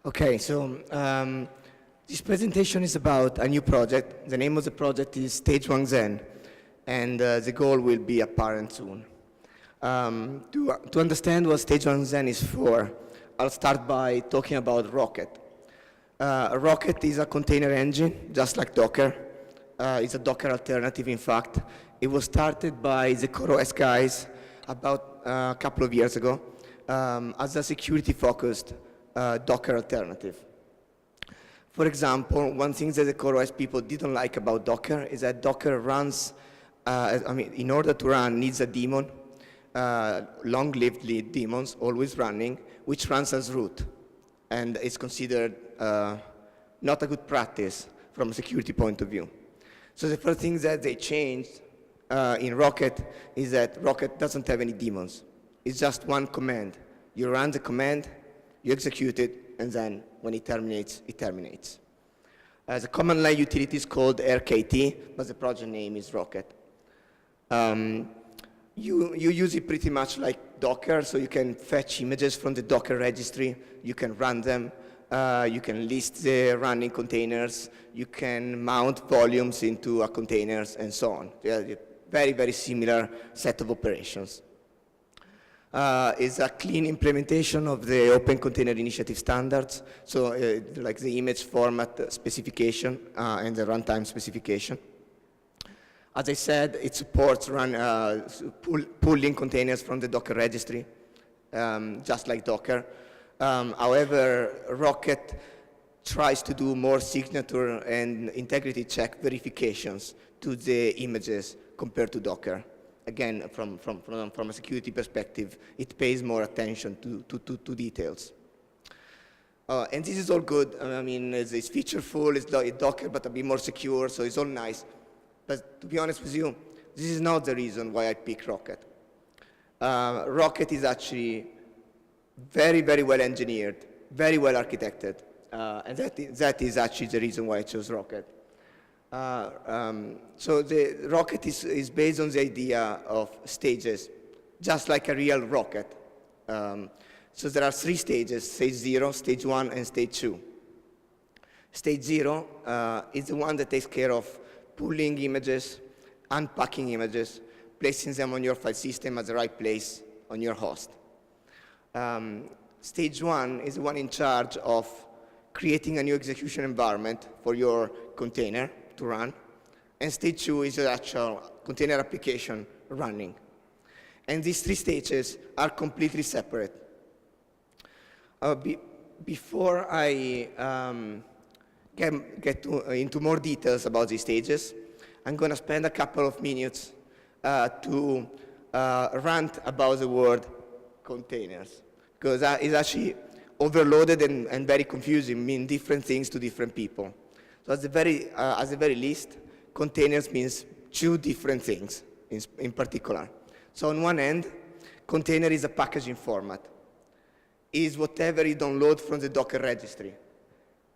Okay, so this presentation is about a new project. The name of the project is Stage 1 Xen, and the goal will be apparent soon. To understand what Stage 1 Xen is for, I'll start by talking about Rocket. Rocket is a container engine, just like Docker. It's a Docker alternative, in fact. It was started by the CoreOS guys about a couple of years ago as a security-focused Docker alternative. For example, one thing that the CoreOS people didn't like about Docker is that Docker runs, in order to run, needs a daemon, long-lived daemons, always running, which runs as root. And it's considered not a good practice from a security point of view. So the first thing that they changed in Rocket is that Rocket doesn't have any daemons. It's just one command. You run the command, you execute it, and then when it terminates, it terminates. The command line utility is called rkt, but the project name is Rocket. You use it pretty much like Docker, so you can fetch images from the Docker registry, you can run them, you can list the running containers, you can mount volumes into a containers, and so on. Yeah, very, very similar set of operations. Is a clean implementation of the Open Container Initiative standards, so like the image format specification and the runtime specification. As I said, it supports pulling containers from the Docker registry, just like Docker. However, Rocket tries to do more signature and integrity check verifications to the images compared to Docker. Again, from a security perspective, it pays more attention to details. And this is all good. I mean, it's featureful, it's Docker, but a bit more secure, so it's all nice. But to be honest with you, this is not the reason why I picked Rocket. Rocket is actually very, very well engineered, very well architected, and that is actually the reason why I chose Rocket. So the rocket is based on the idea of stages, just like a real rocket. So there are 3 stages, stage 0, stage 1, and stage 2. Stage 0 is the one that takes care of pulling images, unpacking images, placing them on your file system at the right place on your host. Stage 1 is the one in charge of creating a new execution environment for your container to run, and stage 2 is the actual container application running. And these 3 stages are completely separate. Before I get into more details about these stages, I'm going to spend a couple of minutes to rant about the word containers, because that is actually overloaded and very confusing, mean different things to different people. So at the very least, containers means 2 different things in particular. So on one end, container is a packaging format. Is whatever you download from the Docker registry.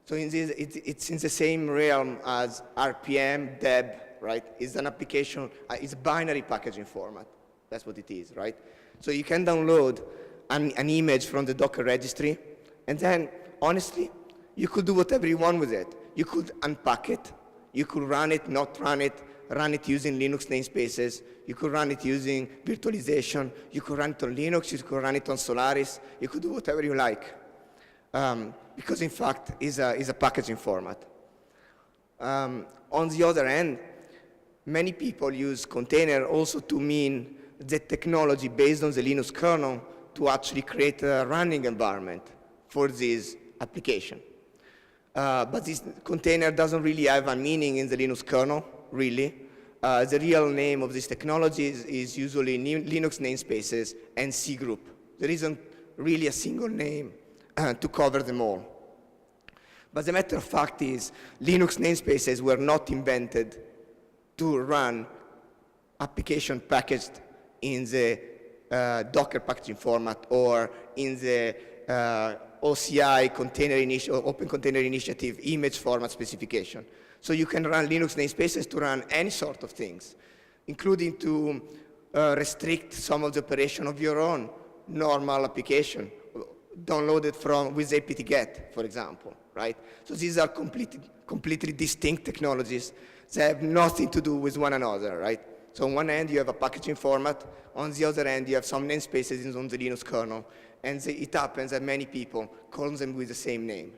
So it's in the same realm as RPM, deb, right? It's an application, it's a binary packaging format. That's what it is, right? So you can download an image from the Docker registry, and then, honestly, you could do whatever you want with it. You could unpack it, you could run it, not run it using Linux namespaces, you could run it using virtualization, you could run it on Linux, you could run it on Solaris, you could do whatever you like. Because in fact, it's a packaging format. On the other end, many people use container also to mean the technology based on the Linux kernel to actually create a running environment for this application. But this container doesn't really have a meaning in the Linux kernel, really. The real name of this technology is usually Linux namespaces and C group. There isn't really a single name to cover them all. But the matter of fact is, Linux namespaces were not invented to run application packaged in the Docker packaging format or in the OCI Open Container Initiative image format specification. So you can run Linux namespaces to run any sort of things, including to restrict some of the operation of your own normal application, downloaded from with apt-get, for example, right? So these are completely distinct technologies that have nothing to do with one another, right? So on one end, you have a packaging format. On the other end, you have some namespaces on the Linux kernel. And it happens that many people call them with the same name.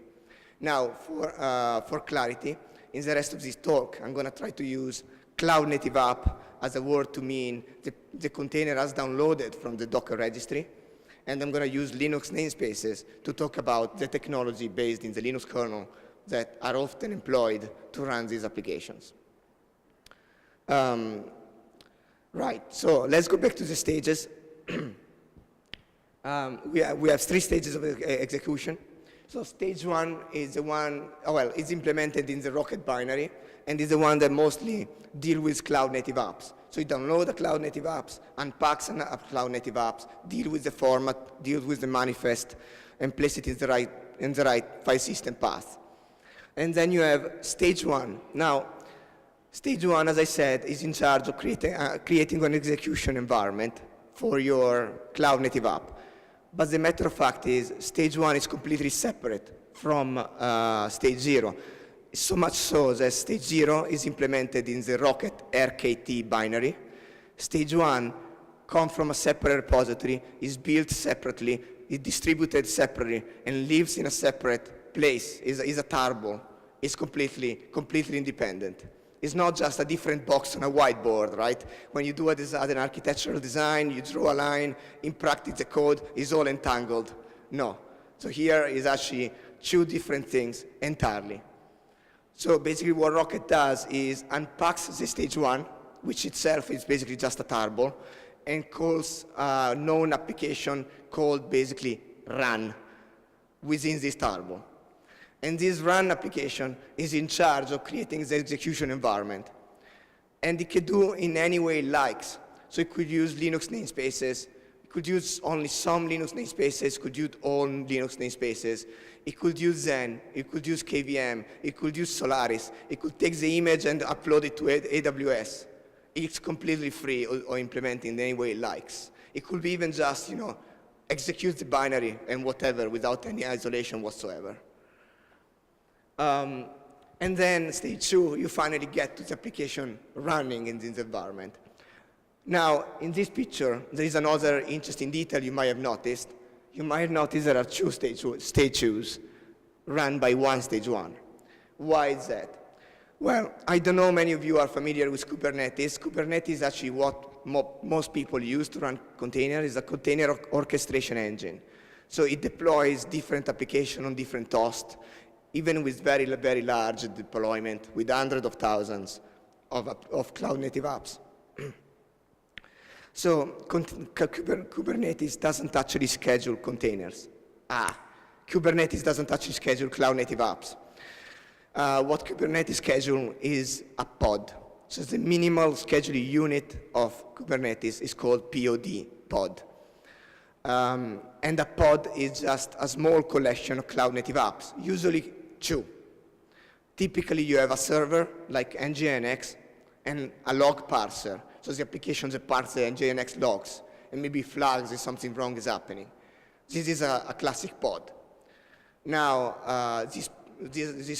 Now, for clarity, in the rest of this talk, I'm going to try to use cloud native app as a word to mean the container as downloaded from the Docker registry. And I'm going to use Linux namespaces to talk about the technology based in the Linux kernel that are often employed to run these applications. Right, so let's go back to the stages. We have 3 stages of execution. So stage 1 is the one, well, it's implemented in the Rocket binary, and is the one that mostly deal with cloud-native apps. So you download the cloud-native apps, unpacks cloud-native apps, deal with the format, deal with the manifest, and place it in the right file system path. And then you have stage 1. Now, stage 1, as I said, is in charge of creating an execution environment for your cloud-native app. But the matter of fact is, stage 1 is completely separate from stage 0. So much so that stage 0 is implemented in the Rocket rkt binary. Stage 1 comes from a separate repository, is built separately, is distributed separately, and lives in a separate place, is a tarball, is completely independent. It's not just a different box on a whiteboard, right? When you do an architectural design, you draw a line, in practice the code is all entangled. No. So here is actually 2 different things entirely. So basically what Rocket does is unpacks the stage 1, which itself is basically just a tarball, and calls a known application called basically run within this tarball. And this run application is in charge of creating the execution environment. And it can do in any way it likes. So it could use Linux namespaces, it could use only some Linux namespaces, it could use all Linux namespaces, it could use Xen, it could use KVM, it could use Solaris, it could take the image and upload it to AWS. It's completely free or implement in any way it likes. It could be even just, execute the binary and whatever without any isolation whatsoever. And then stage 2, you finally get to the application running in this environment. Now, in this picture, there is another interesting detail you might have noticed. You might have noticed there are 2 stages run by one stage 1. Why is that? Well, I don't know many of you are familiar with Kubernetes. Kubernetes is actually what most people use to run containers. It's a container orchestration engine. So it deploys different applications on different hosts, even with very, very large deployment, with hundreds of thousands of cloud-native apps. So Kubernetes doesn't actually schedule containers. Kubernetes doesn't actually schedule cloud-native apps. What Kubernetes schedules is a pod. So the minimal scheduling unit of Kubernetes is called pod. And a pod is just a small collection of cloud-native apps, usually 2. Typically, you have a server like NGINX and a log parser. So the application that parses the NGINX logs and maybe flags if something wrong is happening. This is a classic pod. Now, these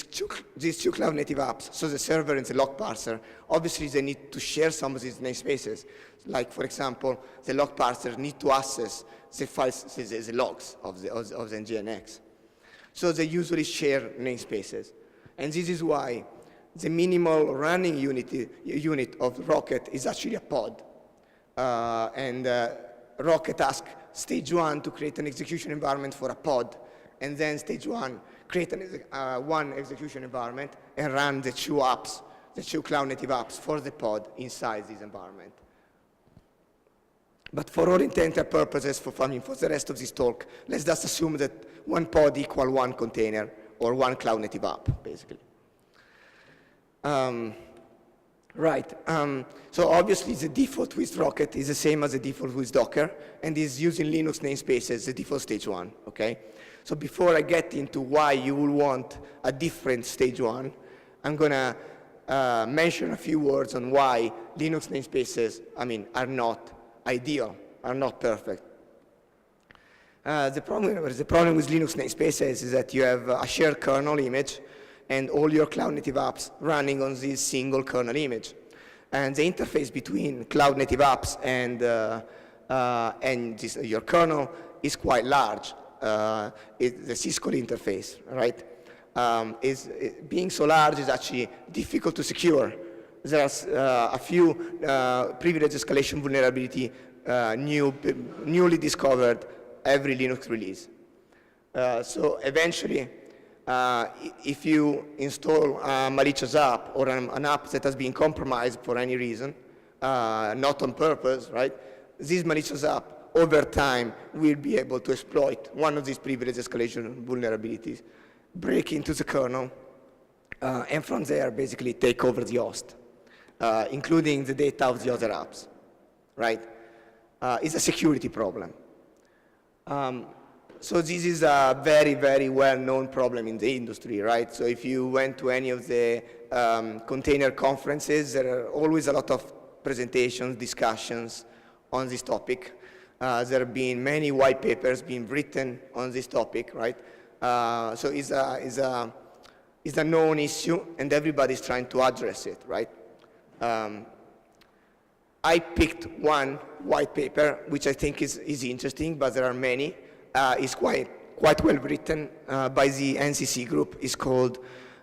two cloud-native apps, so the server and the log parser, obviously they need to share some of these namespaces. Like, for example, the log parser need to access the files, the logs of the NGINX. So they usually share namespaces. And this is why the minimal running unit of Rocket is actually a pod. Rocket asks stage 1 to create an execution environment for a pod, and then stage 1 create one execution environment and run the 2 apps, the 2 cloud-native apps for the pod inside this environment. But for all intents and purposes, for the rest of this talk, let's just assume that one pod equals one container or one cloud-native app, basically. So obviously the default with Rocket is the same as the default with Docker, and is using Linux namespaces, the default stage 1, okay? So before I get into why you will want a different stage 1, I'm gonna mention a few words on why Linux namespaces, are not ideal, are not perfect. The problem with Linux namespaces is that you have a shared kernel image and all your cloud-native apps running on this single kernel image. And the interface between cloud-native apps and your kernel is quite large. The syscall interface, right? Being so large is actually difficult to secure. There's a few privilege escalation vulnerability newly discovered every Linux release. So eventually, if you install a malicious app or an app that has been compromised for any reason, not on purpose, right? This malicious app, over time, will be able to exploit one of these privilege escalation vulnerabilities, break into the kernel, and from there, basically take over the host, including the data of the other apps, right? It's a security problem. So this is a very, very well-known problem in the industry, right? So if you went to any of the container conferences, there are always a lot of presentations, discussions on this topic. There have been many white papers being written on this topic, right? So it's a known issue, and everybody's trying to address it, right? I picked one white paper, which I think is interesting, but there are many. It's quite well written by the NCC group. It's called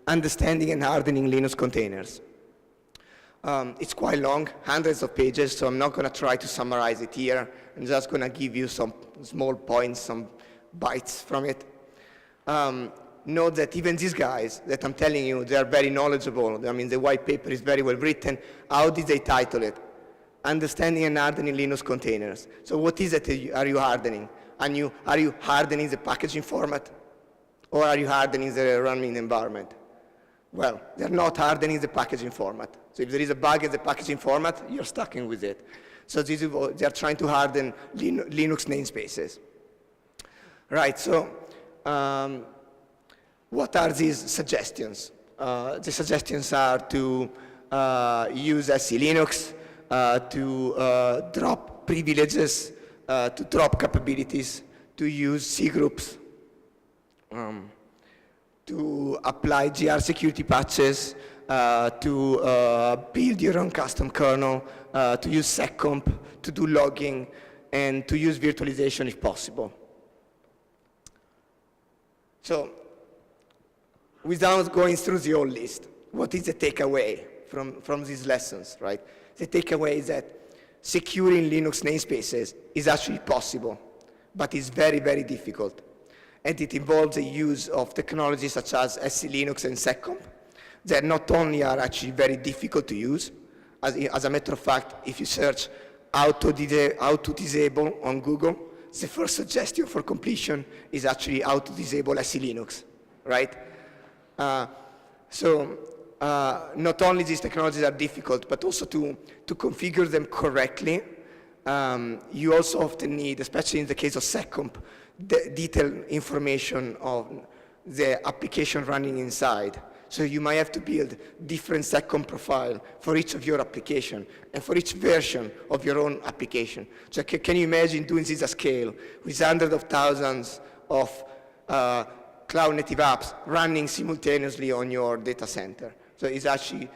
Understanding and Hardening Linux Containers. It's quite long, hundreds of pages, so I'm not going to try to summarize it here. I'm just going to give you some small points, some bites from it. Note that even these guys that I'm telling you, they are very knowledgeable. I mean, the white paper is very well written. How did they title it? Understanding and Hardening Linux Containers. So what is it are you hardening? Are you hardening the packaging format? Or are you hardening the running environment? Well, they're not hardening the packaging format. So if there is a bug in the packaging format, you're stuck in with it. So they're trying to harden Linux namespaces. Right, so what are these suggestions? The suggestions are to use SE Linux, to drop privileges, to drop capabilities, to use C groups, to apply GR security patches, to build your own custom kernel, to use seccomp, to do logging, and to use virtualization if possible. So, without going through the whole list, what is the takeaway from these lessons, right? The takeaway is that securing Linux namespaces is actually possible, but it's very, very difficult. And it involves the use of technologies such as SE Linux and seccomp that not only are actually very difficult to use, as a matter of fact, if you search how to disable on Google, the first suggestion for completion is actually how to disable SE Linux, right? Not only these technologies are difficult, but also to configure them correctly, you also often need, especially in the case of seccomp, detailed information of the application running inside. So you might have to build different seccomp profile for each of your application and for each version of your own application. So can you imagine doing this at scale with hundreds of thousands of cloud-native apps running simultaneously on your data center? So it's actually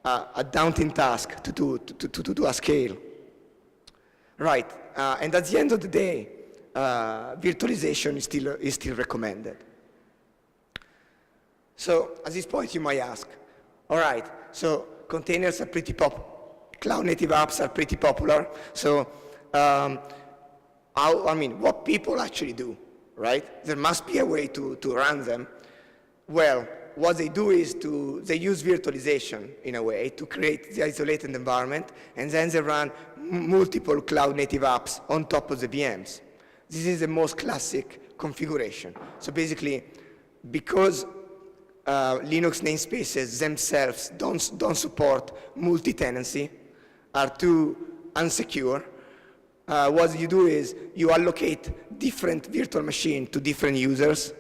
a daunting task to do at scale. Right, and at the end of the day, virtualization is still recommended. So at this point you might ask, all right, so containers are pretty cloud-native apps are pretty popular, so what people actually do, right? There must be a way to run them. Well, what they do is they use virtualization in a way to create the isolated environment, and then they run multiple cloud-native apps on top of the VMs. This is the most classic configuration. So basically, because Linux namespaces themselves don't support multi-tenancy, are too unsecure, what you do is you allocate different virtual machines to different users,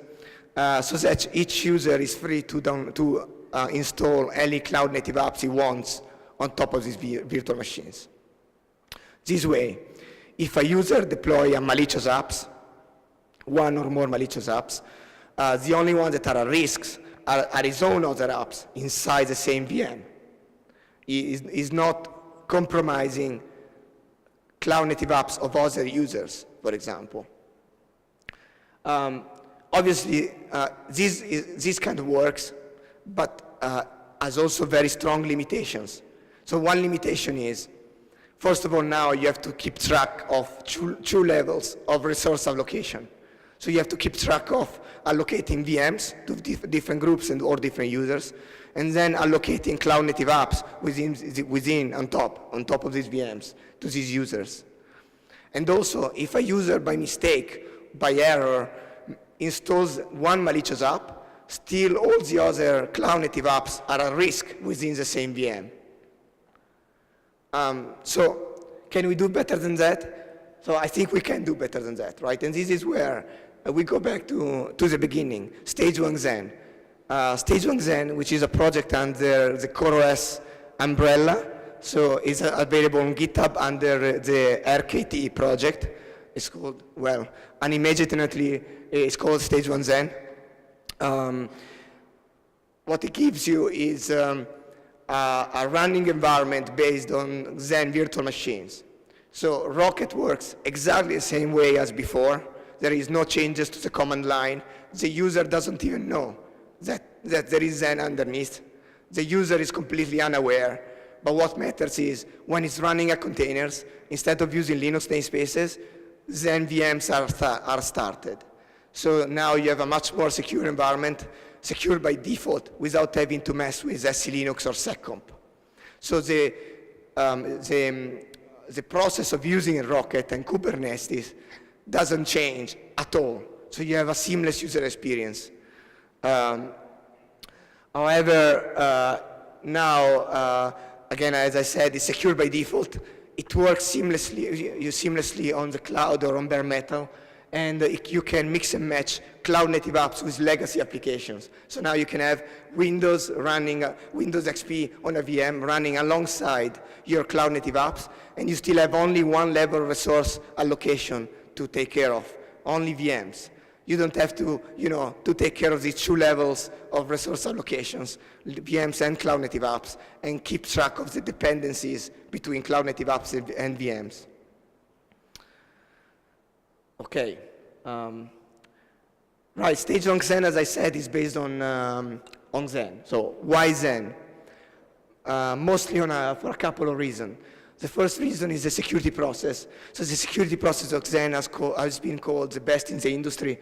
so that each user is free to install any cloud-native apps he wants on top of these virtual machines. This way, if a user deploys a malicious apps, one or more malicious apps. The only ones that are at risk are his own other apps inside the same VM. Is not compromising cloud-native apps of other users, for example. Obviously, this kind of works, but has also very strong limitations. So one limitation is, first of all, now you have to keep track of two levels of resource allocation. So you have to keep track of allocating VMs to different groups or different users, and then allocating cloud-native apps on top of these VMs to these users. And also, if a user by mistake, by error, installs one malicious app, still all the other cloud-native apps are at risk within the same VM. So can we do better than that? So I think we can do better than that, right? And this is where we go back to the beginning, Stage 1 Xen. Stage 1 Xen, which is a project under the CoreOS umbrella, so it's available on GitHub under the rkt project. It's called, well, unimaginately, it's called Stage 1 Xen. What it gives you is a running environment based on Xen virtual machines. So Rocket works exactly the same way as before. There is no changes to the command line. The user doesn't even know that there is Xen underneath. The user is completely unaware. But what matters is when it's running a containers, instead of using Linux namespaces, Xen VMs are started. So now you have a much more secure environment, secure by default, without having to mess with SC Linux or seccomp. So the process of using Rocket and Kubernetes doesn't change at all. So you have a seamless user experience. However, now, again, as I said, it's secure by default. It works seamlessly on the cloud or on bare metal, and you can mix and match cloud-native apps with legacy applications. So now you can have Windows running, Windows XP on a VM running alongside your cloud-native apps, and you still have only one level of resource allocation to take care of, only VMs. You don't have to, to take care of these two levels of resource allocations, VMs and cloud-native apps, and keep track of the dependencies between cloud-native apps and VMs. Okay. Right, Stage 1 Xen, as I said, is based on Xen. So why Xen? Mostly for a couple of reasons. The first reason is the security process. So the security process of Xen has been called the best in the industry.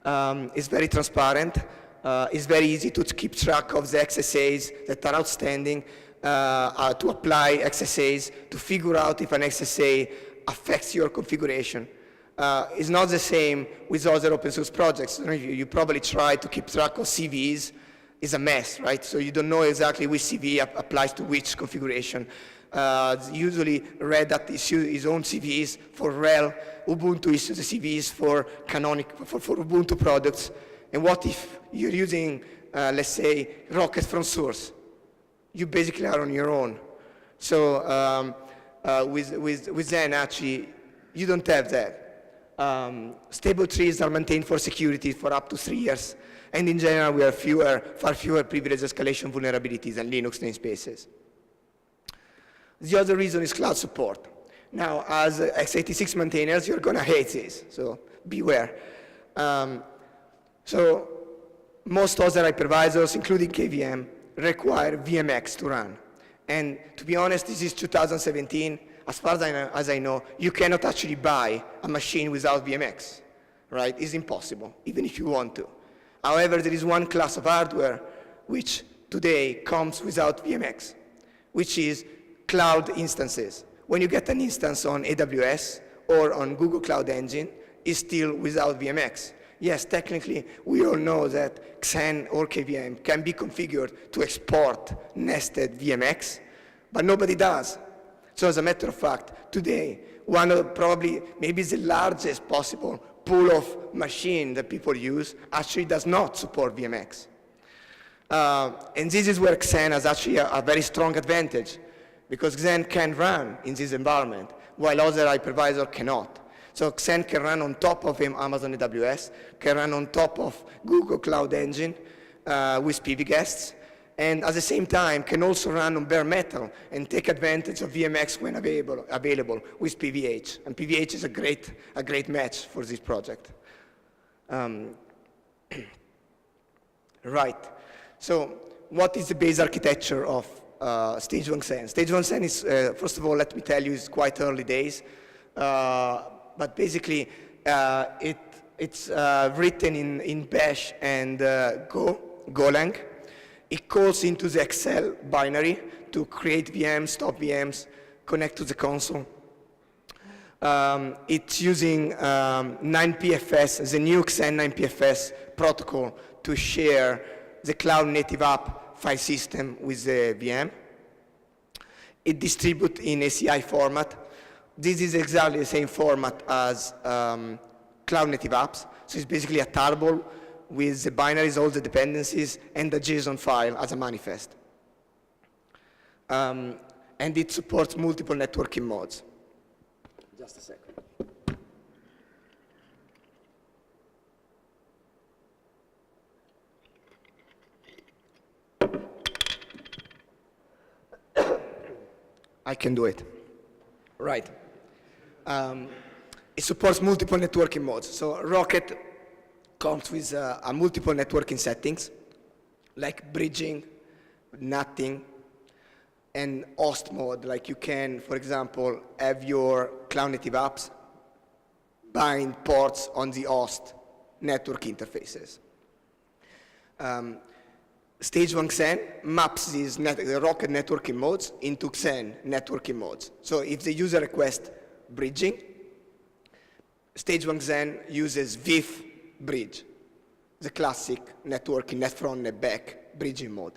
It's very transparent. It's very easy to keep track of the XSAs that are outstanding, to apply XSAs, to figure out if an XSA affects your configuration. It's not the same with other open source projects. You probably try to keep track of CVs. It's a mess, right? So you don't know exactly which CV applies to which configuration. Usually Red Hat issues its own CVs for RHEL. Ubuntu issues the CVs for for Ubuntu products. And what if you're using, let's say, Rocket from source? You basically are on your own. So with Xen, actually, you don't have that. Stable trees are maintained for security for up to 3 years. And in general, we have far fewer privilege escalation vulnerabilities than Linux namespaces. The other reason is cloud support. Now, as x86 maintainers, you're going to hate this, so beware. So most other hypervisors, including KVM, require VMX to run. And to be honest, this is 2017. As far as I know, you cannot actually buy a machine without VMX, right? It's impossible, even if you want to. However, there is one class of hardware which today comes without VMX, which is cloud instances. When you get an instance on AWS or on Google Cloud Engine, it's still without VMX. Yes, technically, we all know that Xen or KVM can be configured to export nested VMX, but nobody does. So as a matter of fact, today, one of probably maybe the largest possible pool of machine that people use actually does not support VMX. And this is where Xen has actually a very strong advantage, because Xen can run in this environment, while other hypervisors cannot. So Xen can run on top of Amazon AWS, can run on top of Google Cloud Engine with PV guests, and at the same time can also run on bare metal and take advantage of VMX when available with PVH. And PVH is a great match for this project. Right. So what is the base architecture of Stage 1 Xen? Stage 1 Xen is, first of all, let me tell you, it's quite early days. But basically, it's written in Bash and Golang. It calls into the Excel binary to create VMs, stop VMs, connect to the console. It's using 9PFS, the new Xen 9PFS protocol to share the cloud native app file system with the VM. It distributes in ACI format. This is exactly the same format as cloud native apps. So it's basically a tarball with the binaries, all the dependencies, and the JSON file as a manifest. And it supports multiple networking modes. Just a second. I can do it. Right. It supports multiple networking modes. So Rocket comes with a multiple networking settings, like bridging, NATing, and host mode. Like you can, for example, have your cloud native apps bind ports on the host network interfaces. Stage 1 Xen maps these the Rocket networking modes into Xen networking modes. So if the user requests bridging, Stage 1 Xen uses VIF bridge, the classic networking, net front, net back bridging mode.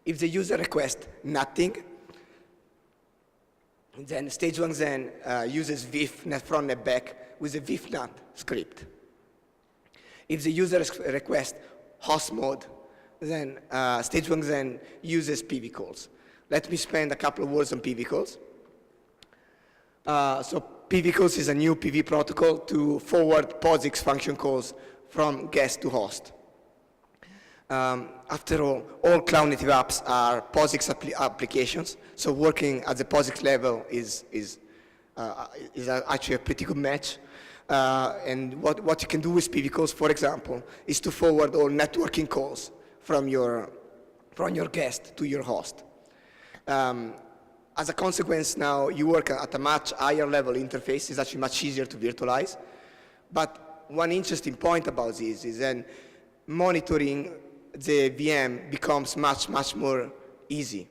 If the user requests NATing, then Stage 1 Xen uses VIF net front, net back with a VIF NAT script. If the user requests host mode, then Stage 1 Xen uses PV calls. Let me spend a couple of words on PV calls. So PV calls is a new PV protocol to forward POSIX function calls from guest to host. After all cloud native apps are POSIX applications, so working at the POSIX level is actually a pretty good match. And what you can do with PV calls, for example, is to forward all networking calls from your guest to your host. As a consequence, now you work at a much higher level interface. It's actually much easier to virtualize. But one interesting point about this is that monitoring the VM becomes much more easy.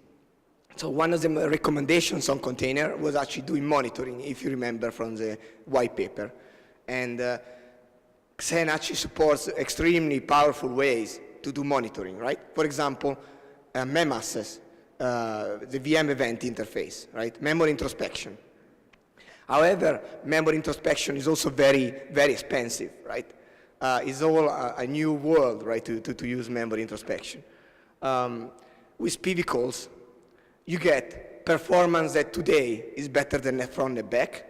So one of the recommendations on container was actually doing monitoring, if you remember from the white paper. And Xen actually supports extremely powerful ways to do monitoring, right? For example, mem access, the VM event interface, right? Memory introspection. However, memory introspection is also very expensive, right? It's all a new world, right, to use memory introspection. With PV calls, you get performance that today is better than net front, net back,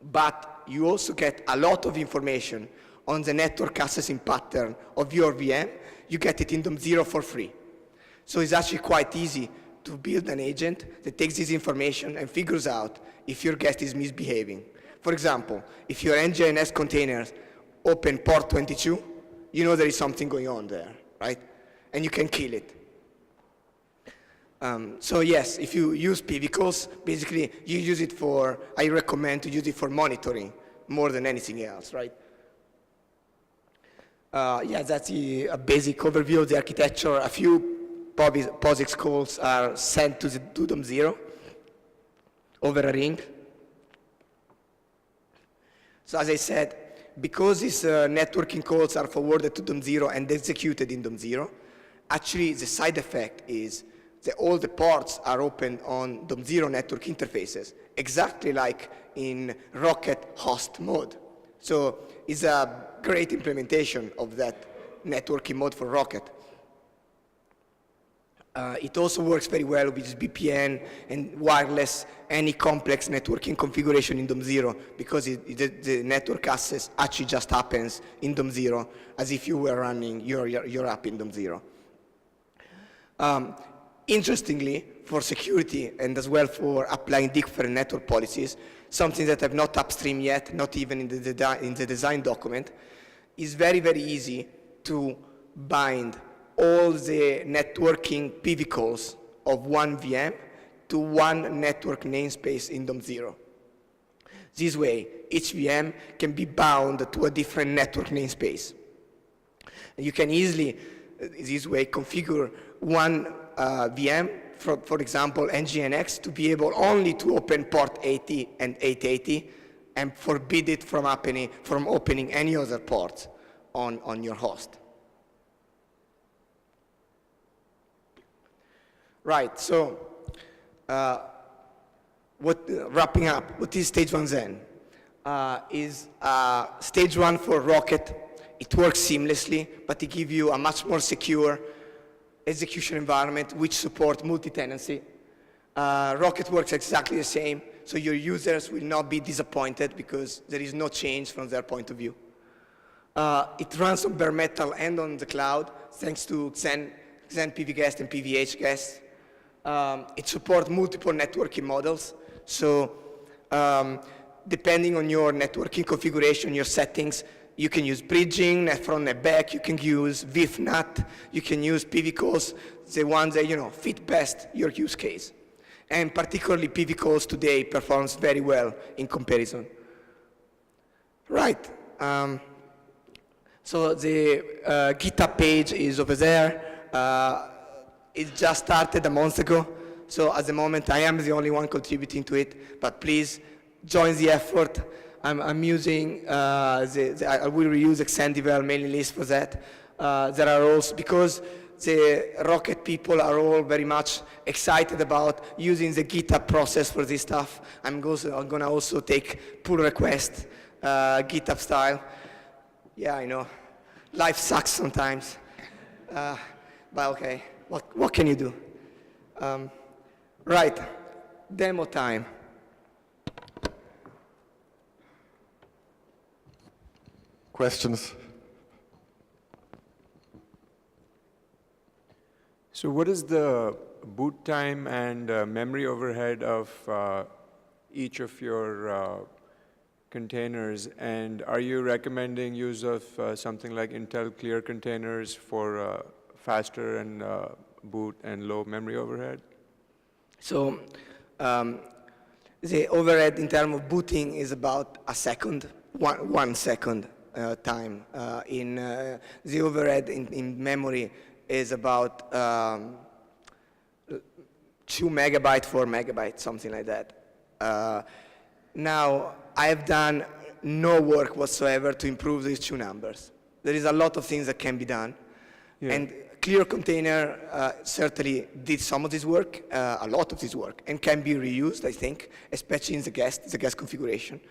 but you also get a lot of information on the network accessing pattern of your VM. You get it in DOM0 for free. So it's actually quite easy to build an agent that takes this information and figures out if your guest is misbehaving. For example, if your NGINS containers open port 22, you know there is something going on there, right? And you can kill it. So yes, if you use PV calls, basically you use it for, I recommend to use it for monitoring more than anything else, right? Yeah, that's a basic overview of the architecture. A few POSIX calls are sent to the DOM0 over a ring. So as I said, because these networking calls are forwarded to DOM0 and executed in DOM0, actually the side effect is that all the ports are opened on DOM0 network interfaces, exactly like in Rocket host mode. So it's a great implementation of that networking mode for Rocket. It also works very well with VPN and wireless, any complex networking configuration in DOM 0, because the network access actually just happens in DOM 0, as if you were running your app in DOM 0. Interestingly, for security and as well for applying different network policies, something that I've not upstream yet, not even in the design document, is very, very easy to bind all the networking PV calls of one VM to one network namespace in DOM 0. This way, each VM can be bound to a different network namespace. And you can easily, this way, configure one VM, for example, NGNX, to be able only to open port 80 and 880 and forbid it from opening any other ports on your host. Right, so wrapping up, what is stage 1 Xen? Is stage 1 for Rocket. It works seamlessly, but it gives you a much more secure execution environment which supports multi-tenancy. Rocket works exactly the same, so your users will not be disappointed because there is no change from their point of view. It runs on bare metal and on the cloud, thanks to Xen PV-Guest and PVH Guest. It supports multiple networking models, so depending on your networking configuration, your settings, you can use bridging, net front, net back, you can use VFNAT, you can use PV calls, the ones that fit best your use case. And particularly PV calls today performs very well in comparison. Right, so the GitHub page is over there. It just started a month ago, so at the moment I am the only one contributing to it, but please join the effort. I'm using, I will reuse Xen devel mailing list for that. There are also, because the Rocket people are all very much excited about using the GitHub process for this stuff. I'm going to also take pull request, GitHub style. Yeah, I know. Life sucks sometimes. But okay, what can you do? Right, demo time. Questions? So what is the boot time and memory overhead of each of your containers? And are you recommending use of something like Intel Clear containers for faster and boot and low memory overhead? So the overhead in terms of booting is about a second, one second time. The overhead in memory is about 2 megabytes, 4 megabytes, something like that. Now, I have done no work whatsoever to improve these two numbers. There is a lot of things that can be done. Yeah. And Clear Container certainly did some of this work, a lot of this work, and can be reused, I think, especially in the guest configuration.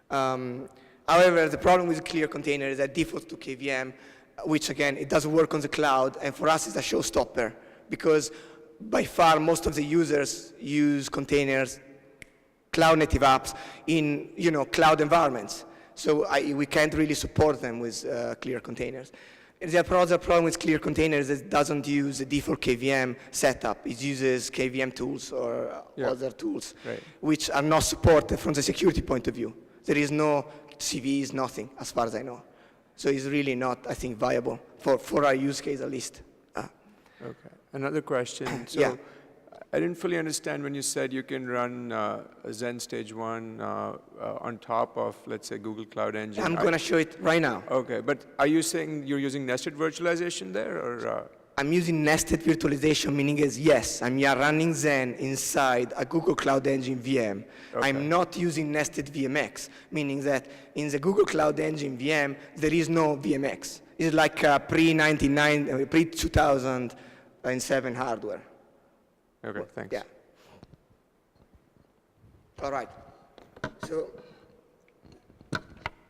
However, the problem with Clear Container is that it defaults to KVM, which again, it doesn't work on the cloud, and for us it's a showstopper, because by far most of the users use containers, cloud native apps in cloud environments. So we can't really support them with Clear Containers. And the other problem with Clear Containers is it doesn't use the default KVM setup. It uses KVM tools or other tools, right, which are not supported from the security point of view. There is no CVEs, nothing, as far as I know. So it's really not, I think, viable for our use case at least. Okay. Another question. So yeah. I didn't fully understand when you said you can run Xen Stage 1 on top of, let's say, Google Cloud Engine. I'm going to show it right now. Okay, but are you saying you're using nested virtualization there, or? I'm using nested virtualization, meaning is yes, I'm running Xen inside a Google Cloud Engine VM. Okay. I'm not using nested VMX, meaning that in the Google Cloud Engine VM, there is no VMX. It's like pre-2007 hardware. Okay, thanks. Yeah. All right. So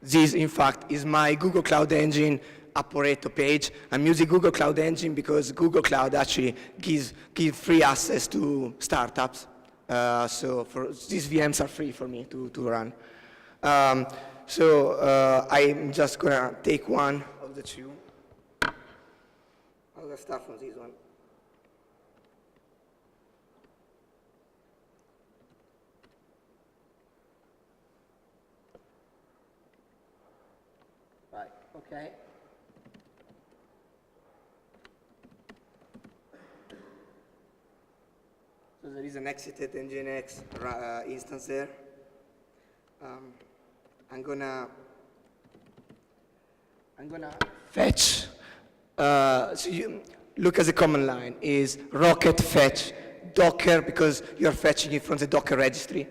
this, in fact, is my Google Cloud Engine Aporeto page. I'm using Google Cloud Engine because Google Cloud actually gives free access to startups. So these VMs are free for me to run. I'm just going to take one of the two. I'll start from this one. Right, okay. So there is an exited Nginx instance there. I'm gonna fetch. So you look at the command line is rocket fetch Docker because you're fetching it from the Docker registry.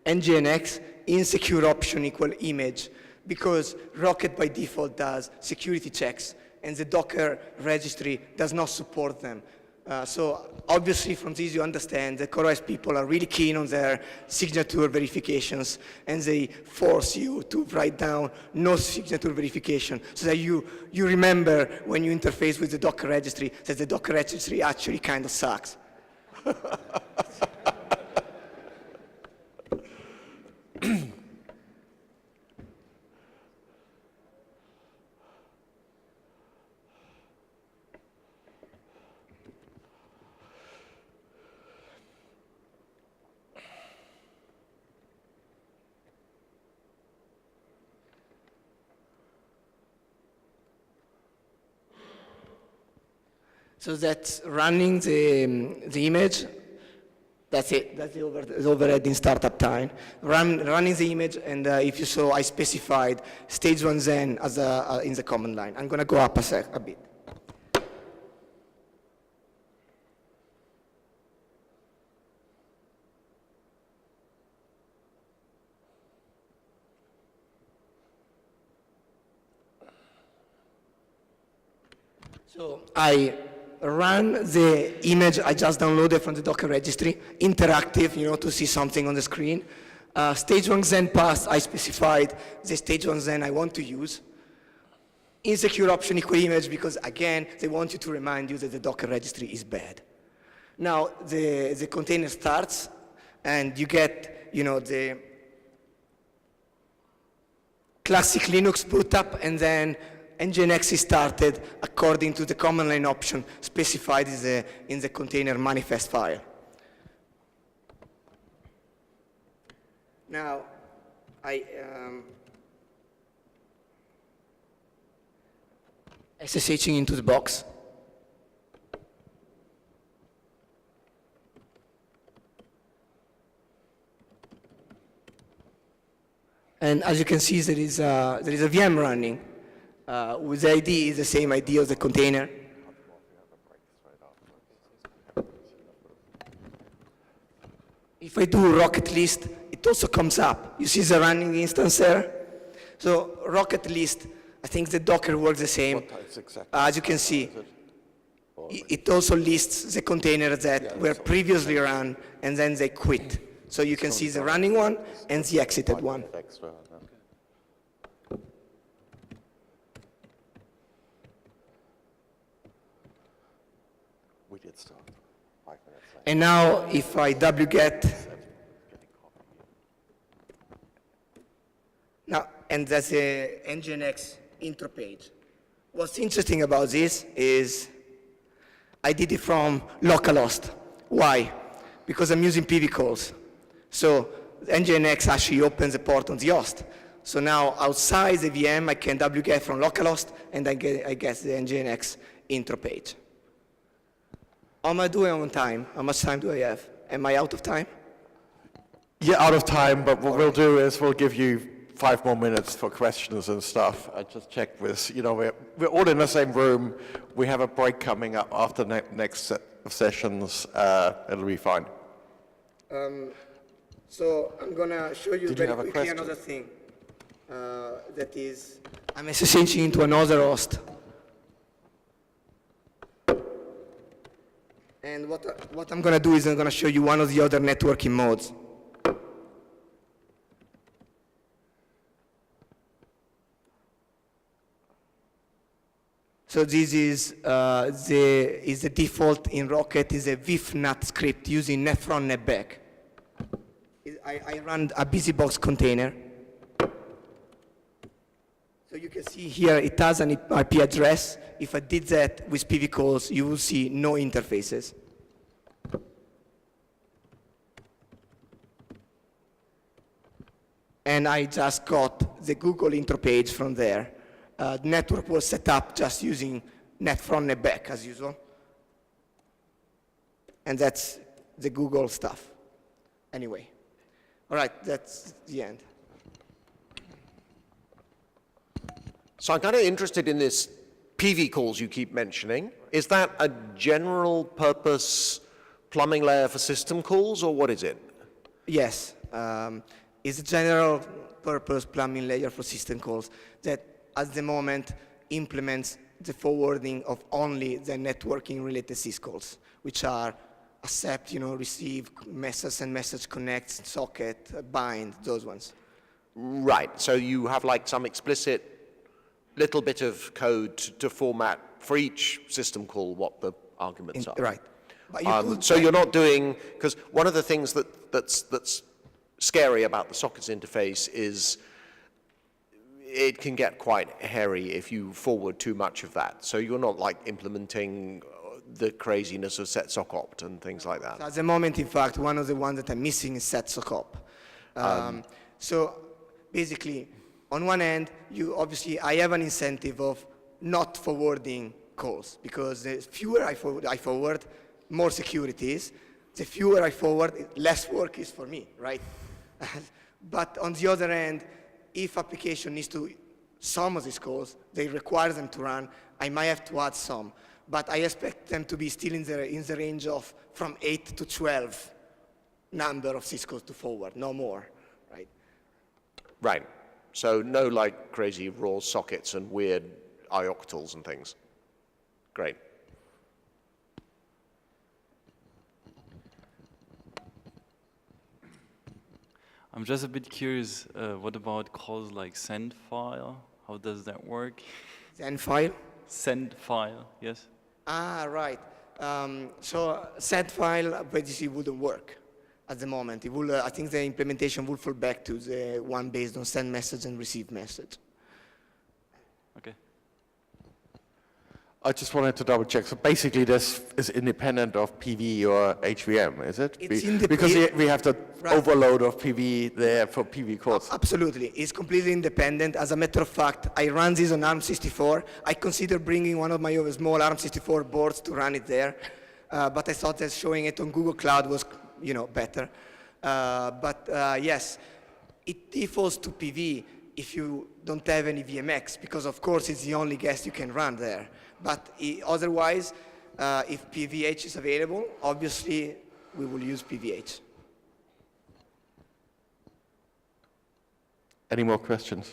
Nginx insecure option equal image because Rocket by default does security checks and the Docker registry does not support them. So obviously from this you understand the CoreOS people are really keen on their signature verifications and they force you to write down no signature verification so that you remember when you interface with the Docker registry that the Docker registry actually kind of sucks. So that's running the image. That's it. That's the overhead in startup time. Running the image, and if you saw, I specified stage 1 Xen as in the command line. I'm going to go up a bit. So I run the image I just downloaded from the Docker registry, interactive, to see something on the screen. Stage 1 Xen path, I specified the stage 1 Xen I want to use. Insecure option equal image because, again, they want you to remind you that the Docker registry is bad. Now, the container starts, and you get, the classic Linux boot up, and then Nginx is started according to the command line option specified in the container manifest file. Now, SSHing into the box. And as you can see, there is a VM running. With the ID is the same ID of the container. If I do rocket list, it also comes up. You see the running instance there? So rocket list, I think the Docker works the same. As you can see, it also lists the containers that were previously run and then they quit. So you can see the running one and the exited one. And now, if I wget, now, and that's the Nginx intro page. What's interesting about this is I did it from localhost. Why? Because I'm using PV calls. So Nginx actually opens the port on the host. So now, outside the VM, I can wget from localhost, and I get the Nginx intro page. How am I doing on time? How much time do I have? Am I out of time? Yeah, out of time, but what we'll do is we'll give you 5 more minutes for questions and stuff. I just checked with, we're all in the same room. We have a break coming up after the next set of sessions. It'll be fine. So I'm going to show you very quickly another thing. That is, I'm SSHing into another host. And what I'm going to do is I'm going to show you one of the other networking modes. So this is the default in Rocket is a vif-nat script using net front, net back. I run a busybox container. So you can see here it has an IP address. If I did that with PV calls, you will see no interfaces. And I just got the Google intro page from there. The network was set up just using net front, net back as usual. And that's the Google stuff. Anyway, all right, that's the end. So I'm kind of interested in this PV calls you keep mentioning. Is that a general purpose plumbing layer for system calls, or what is it? Yes, it's a general purpose plumbing layer for system calls that at the moment implements the forwarding of only the networking related syscalls, which are accept, receive, message and message connect, socket, bind, those ones. Right, so you have like some explicit little bit of code to format for each system call what the arguments are. Right. But so you're not doing, because one of the things that's scary about the sockets interface is it can get quite hairy if you forward too much of that. So you're not like implementing the craziness of set-sock-opt and things like that. So at the moment, in fact, one of the ones that I'm missing is set-sock-opt. So basically, on one end, I have an incentive of not forwarding calls, because the fewer I forward, more security is. The fewer I forward, less work is for me, right? But on the other end, if application needs to some of these calls, they require them to run, I might have to add some. But I expect them to be still in the range of from 8 to 12 number of syscalls to forward, no more, right? Right. So no like crazy raw sockets and weird ioctals and things. Great. I'm just a bit curious, what about calls like send file? How does that work? Send file? Send file, yes. Ah, right. So send file basically wouldn't work at the moment. It will, I think the implementation will fall back to the one based on send message and receive message. Okay. I just wanted to double check. So basically this is independent of PV or HVM, is it? It's because we have the right. overload of PV there for PV calls. Absolutely. It's completely independent. As a matter of fact, I run this on ARM64. I consider bringing one of my small ARM64 boards to run it there. But I thought that showing it on Google Cloud was, better. Yes, it defaults to PV if you don't have any VMX, because of course it's the only guest you can run there. But otherwise, if PVH is available, obviously we will use PVH. Any more questions?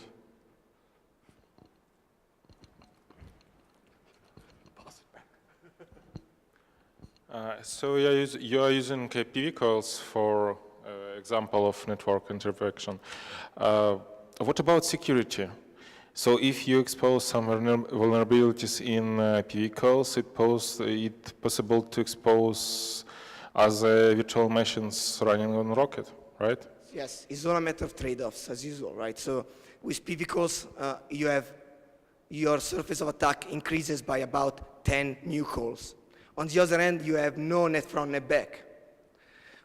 So you are using PV calls for example of network interaction. What about security? So if you expose some vulnerabilities in PV calls, it's possible to expose other virtual machines running on Rocket, right? Yes, it's all a matter of trade-offs, as usual, right? So with PV calls, you have your surface of attack increases by about 10 new calls. On the other end, you have no net front, net back.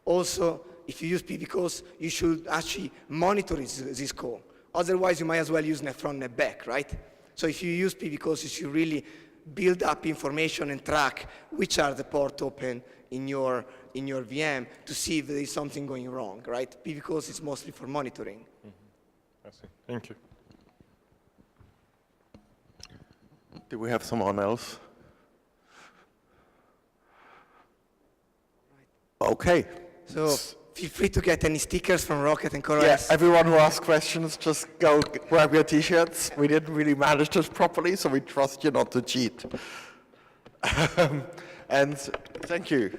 Also, if you use PV calls, you should actually monitor this call. Otherwise, you might as well use net front, net back, right? So if you use PV calls, you should really build up information and track which are the port open in your VM to see if there is something going wrong, right? PV calls is mostly for monitoring. I see. Thank you. Do we have someone else? Okay. So feel free to get any stickers from Rocket and CoreOS. Yeah, everyone who asks questions, just go grab your t-shirts. We didn't really manage this properly, so we trust you not to cheat. And thank you.